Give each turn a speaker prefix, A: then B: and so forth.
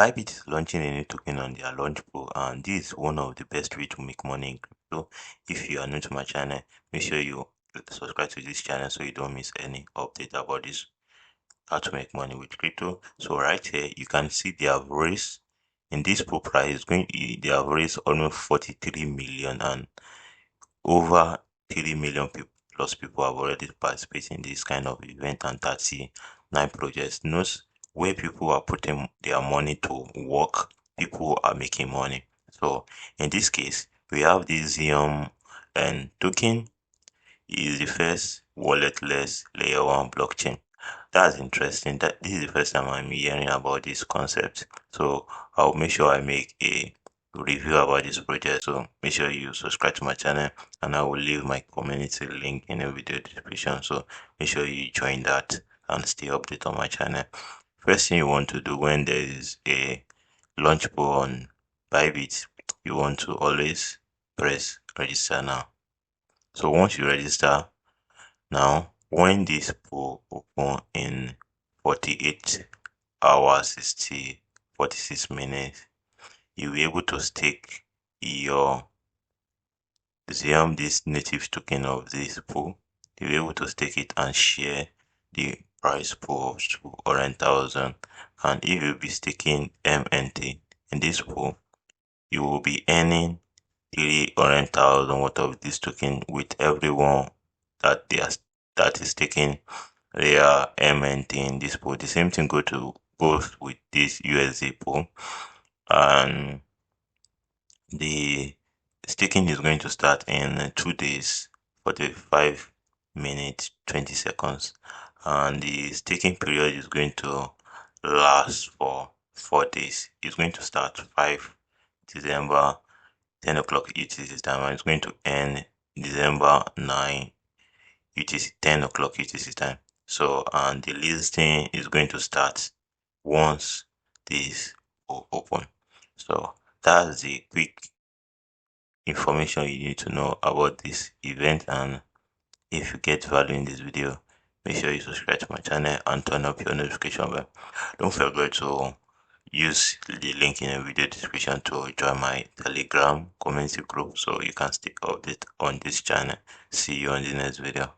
A: Bybit is launching a new token on their Launchpool, and this is one of the best way to make money in crypto. If you are new to my channel, make sure you subscribe to this channel so you don't miss any update about this, how to make money with crypto. So right here, you can see they have raised in this pool price. They have raised almost 43 million, and over 3 million plus people have already participated in this kind of event, and 39 projects. Note where people are putting their money to work, people are making money. So in this case, we have this XION and token is the first walletless layer 1 blockchain. That's interesting. That this is the first time I'm hearing about this concept. So I'll make sure I make a review about this project. So make sure you subscribe to my channel, and I will leave my community link in the video description. So make sure you join that and stay updated on my channel. First thing you want to do when there is a launch pool on Bybit, you want to always press register now. So once you register now, when this pool open in 48 hours 46 minutes, you'll be able to stake your XION, this native token of this pool. You'll be able to stake it and share the price pool of 200,000. And if you'll be staking MNT in this pool, you will be earning 300,000 worth of this token with everyone that is taking their MNT in this pool. The same thing goes with this USD pool, and the staking is going to start in 2 days, 45 minutes, 20 seconds, and the staking period is going to last for 4 days. It's going to start 5 December 10 o'clock UTC time, and it's going to end December 9 UTC 10 o'clock UTC time. So, and the listing is going to start once this will open. So that's the quick information you need to know about this event. And if you get value in this video, make sure you subscribe to my channel and turn up your notification bell. Don't forget to use the link in the video description to join my Telegram community group so you can stay updated on this channel. See you on the next video.